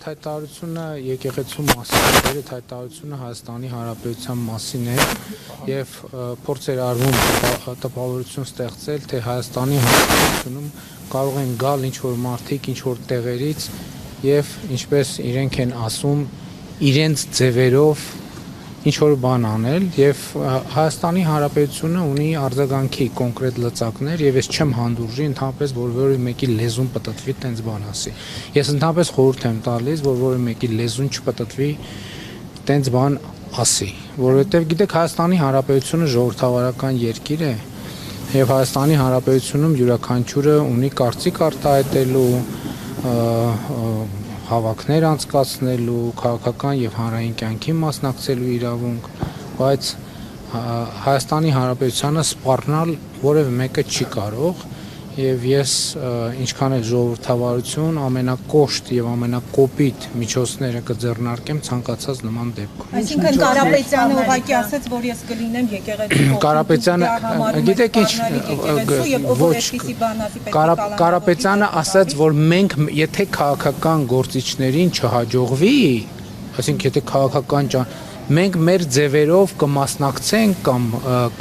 Այդ հայտարարությունը եկեղեցու մասին է, այդ հայտարարությունը Հայաստանի Հանրապետության մասին է եւ փորձ էր արվում տպավորություն ստեղծել, թե Հայաստանի Հանրապետությունում կարող են գալ ինչ-որ մարդիկ ինչ-որ տեղերից եւ ինչպես իրենք են ասում, իրենց ձևերով ինչ-որ բան անել եւ Հայաստանի Հանրապետությունը ունի արձագանքի կոնկրետ լծակներ եւ ես չեմ հանդուրժի ընդհանրապես որևէ մեկի լեզուն պտտվի տենց բան ասի։ Ես ընդհանրապես խորհուրդ եմ տալիս, որ որևէ մեկի լեզուն չպտտվի տենց բան ասի, որովհետեւ գիտեք Հայաստանի Հանրապետությունը ժողովրդավարական երկիր է եւ Հայաստանի Հանրապետությունում յուրաքանչյուրը ունի կարծիք արտահայտելու հավաքներ անցկացնելու, քաղաքական եւ հանրային կյանքի մասնակցելու իրավունք, բայց Հայաստանի Հանրապետությանը սպառնալ որևէ մեկը չի կարող եւ ես ինչքան էլ ժողովրդավարություն ամենակոշտ եւ ամենակոպիտ միջոցները կձեռնարկեմ ցանկացած նման դեպքում։ Այսինքն Կարապետյանը ուղղակի ասաց, որ ես կլինեմ եկեղեցու Կարապետյանը, գիտեք ինչ, Կարապետյանը ասաց, որ մենք եթե քաղաքական գործիչներին չհաջողվի, այսինքն եթե քաղաքական մենք մեր ձևերով կմասնակցենք կամ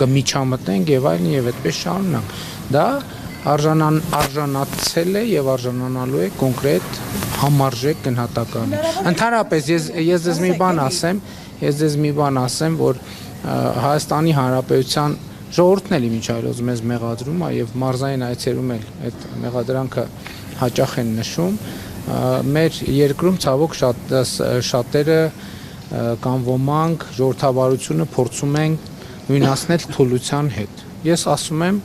կմիջամտնենք եւ այլն եւ այդպես շարունակ։ Դա արժանացել է եւ արժանանալու է կոնկրետ համարժեք գնահատականի։ Ընդհանրապես ես ձեզ մի բան ասեմ, որ Հայաստանի Հանրապետության ժողովուրդն էլ իմիջայլոց մեզ մեղադրում է եւ մարզային այցերում էլ այդ մեղադրանքը հաճախ են նշում։ Մեր երկրում ցավոք շատերը կամ ոմանք ժողովրդավարությունը փորձում են նույնացնել թուլության հետ։ Ես ասում եմ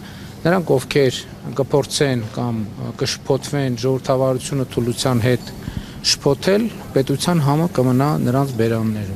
նրանք ովքեր կփորձեն կամ կշփոթվեն ժողովրդավարությունը թուլության հետ շփոթել, պետության համը կմնա նրանց բերաններում։